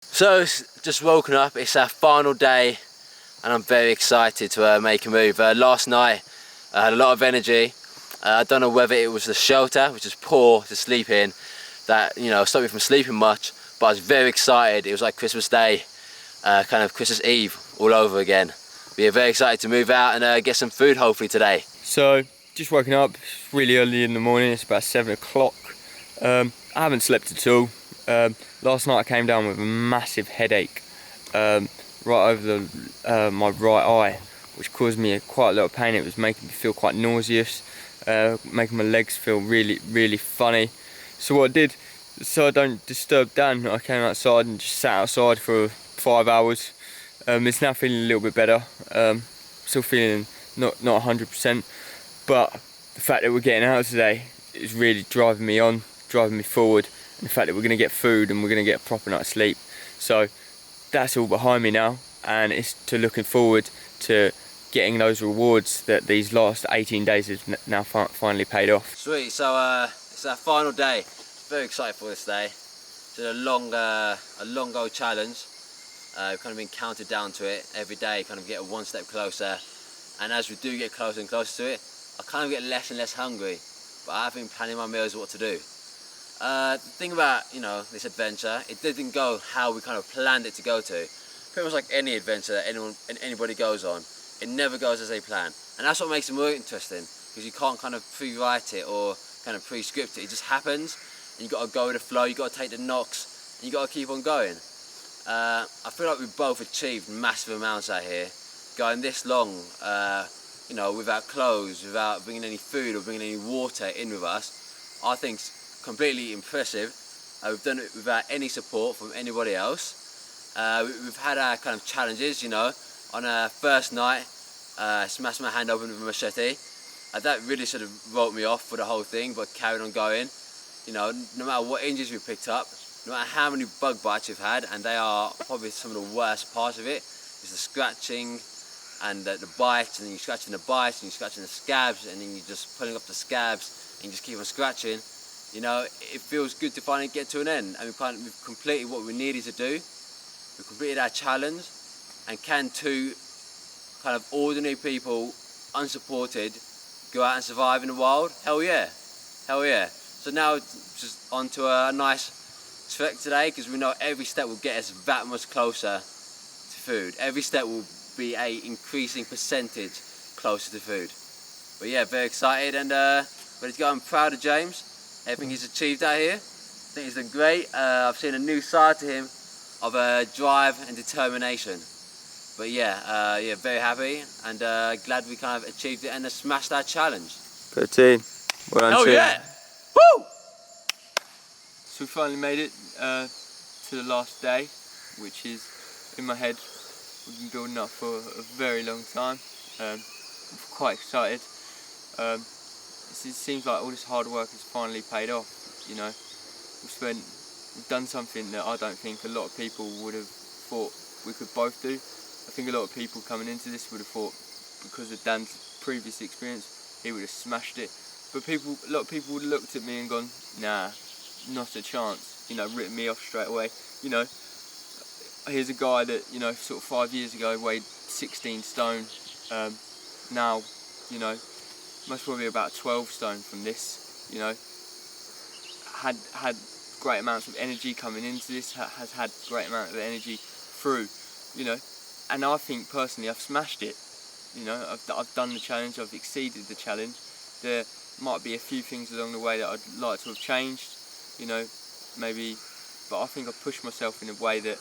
So it's just woken up, it's our final day and I'm very excited to make a move. Last night I had a lot of energy. I don't know whether it was the shelter, which is poor to sleep in, that stopped me from sleeping much, but I was very excited. It was like Christmas Day, kind of Christmas Eve all over again. We are very excited to move out and get some food hopefully today. So just woken up, it's really early in the morning, it's about 7 o'clock. I haven't slept at all. Last night I came down with a massive headache right over my right eye, which caused me quite a lot of pain. It was making me feel quite nauseous, making my legs feel really funny. So what I did, so I don't disturb Dan, I came outside and just sat outside for 5 hours. It's now feeling a little bit better. Still feeling not 100%, but the fact that we're getting out today is really driving me on, driving me forward. And the fact that we're going to get food and we're going to get a proper night's sleep. So that's all behind me now, and it's to looking forward to getting those rewards that these last 18 days have now finally paid off. Sweet, so it's our final day. Very excited for this day. It's a long old challenge. We've kind of been counted down to it every day, kind of get one step closer. And as we do get closer and closer to it, I kind of get less and less hungry. But I've been planning my meals what to do. The thing about this adventure, it didn't go how we kind of planned it to go to. Pretty much like any adventure that anybody goes on, it never goes as they plan, and that's what makes it more interesting, because you can't kind of pre-write it or kind of pre-script it. It just happens, and you got to go with the flow. You got to take the knocks, and you got to keep on going. I feel like we've both achieved massive amounts out here, going this long, without clothes, without bringing any food or bringing any water in with us. I think completely impressive. We've done it without any support from anybody else. We've had our kind of challenges, on our first night, smashed my hand open with a machete. That really sort of wrote me off for the whole thing, but carried on going. No matter what injuries we picked up, no matter how many bug bites we've had, and they are probably some of the worst parts of it, is the scratching and the bites, and then you're scratching the bites, and you're scratching the scabs, and then you're just pulling up the scabs, and you just keep on scratching. It feels good to finally get to an end, and we've completed what we needed to do. We've completed our challenge, and can two kind of ordinary people, unsupported, go out and survive in the wild? Hell yeah, hell yeah. So now it's just on to a nice trek today, because we know every step will get us that much closer to food. Every step will be a increasing percentage closer to food. But yeah, very excited and ready to go. I'm proud of James. Everything he's achieved out here. I think he's done great. I've seen a new side to him of drive and determination. But yeah, very happy and glad we kind of achieved it and smashed our challenge. Good team. Well done, oh team. Yeah! Woo! So we finally made it to the last day, which is, in my head, we've been building up for a very long time. I'm quite excited. It seems like all this hard work has finally paid off. We've done something that I don't think a lot of people would have thought we could both do. I think a lot of people coming into this would have thought, because of Dan's previous experience, he would have smashed it. But a lot of people would have looked at me and gone, nah, not a chance. Written me off straight away. Here's a guy that sort of 5 years ago weighed 16 stone. Now, most probably about 12 stone from this, had great amounts of energy coming into this, has had great amount of energy through, and I think personally I've smashed it. I've done the challenge, I've exceeded the challenge. There might be a few things along the way that I'd like to have changed, maybe, but I think I've pushed myself in a way that,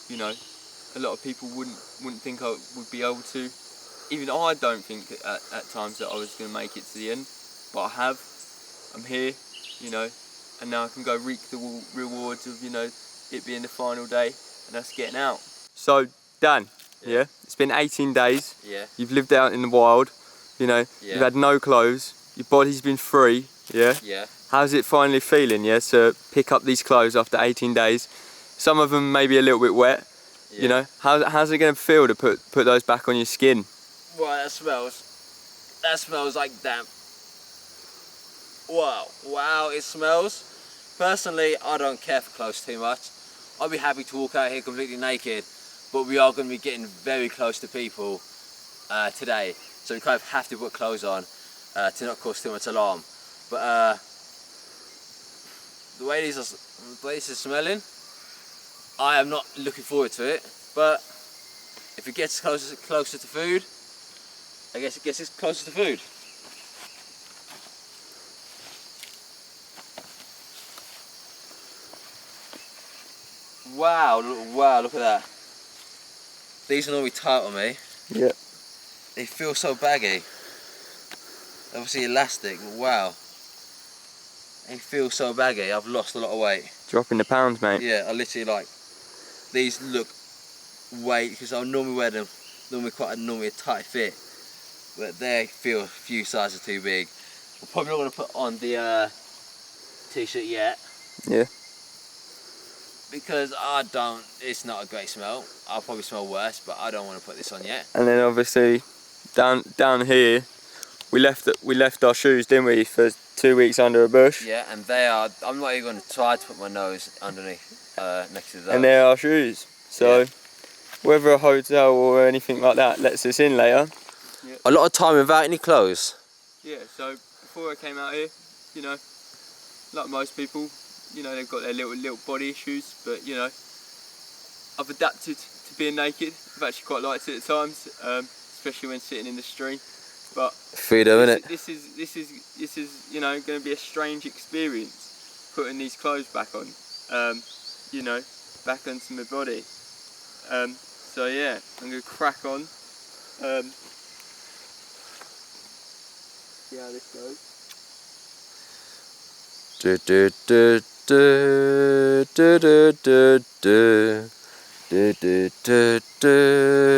a lot of people wouldn't think I would be able to. Even I don't think at times that I was going to make it to the end, but I have. I'm here, and now I can go reap the rewards of, it being the final day and us getting out. So, Dan, yeah, it's been 18 days. Yeah. You've lived out in the wild, Yeah. You've had no clothes. Your body's been free, yeah. Yeah. How's it finally feeling, yeah, to pick up these clothes after 18 days? Some of them maybe a little bit wet, Yeah. How's it going to feel to put those back on your skin? Well, that smells like damp. Wow, it smells. Personally, I don't care for clothes too much. I'll be happy to walk out here completely naked, but we are going to be getting very close to people today, so we kind of have to put clothes on to not cause too much alarm. But the way this is smelling, I am not looking forward to it. But if it gets closer to food, I guess it gets closer to food. Wow, look at that. These are normally tight on me. Yeah. They feel so baggy. Obviously elastic, but wow. They feel so baggy. I've lost a lot of weight. Dropping the pounds, mate. Yeah, I literally like, these look weight, because I normally wear them, normally a tight fit, but they feel a few sizes too big. I'm probably not going to put on the t-shirt yet. Yeah. Because it's not a great smell. I'll probably smell worse, but I don't want to put this on yet. And then obviously down here, we left our shoes, didn't we, for 2 weeks under a bush. Yeah, and they are. I'm not even going to try to put my nose underneath, next to those. And they're our shoes. So yeah. whether a hotel or anything like that lets us in later. Yeah. A lot of time without any clothes. Yeah. So before I came out here, you know, like most people, you know, they've got their little body issues, but you know, I've adapted to being naked. I've actually quite liked it at times, especially when sitting in the stream. But freedom, innit? This is you know, going to be a strange experience, putting these clothes back on, you know, back onto my body. So yeah, I'm going to crack on. See how this goes. Do do do do do do do do do do do do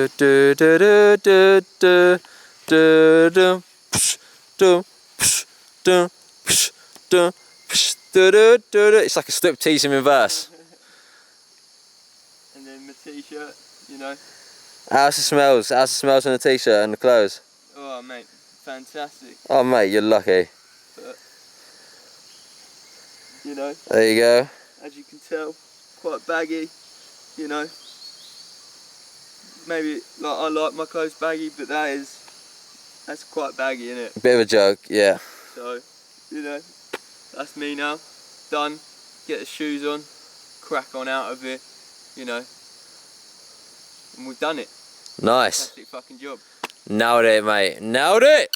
do do do do. It's like a striptease in reverse. And then my t-shirt, you know. How's the smells? How's the smells on the t-shirt and the clothes? Oh mate, fantastic. Oh mate, you're lucky. But, you know. There you go. As you can tell, quite baggy, you know. Maybe like I like my clothes baggy, but that's quite baggy, isn't it? Bit of a joke, yeah. So, you know, that's me now. Done. Get the shoes on, crack on out of here, you know. And we've done it. Nice. Fantastic fucking job. Nailed it, mate. Nailed it!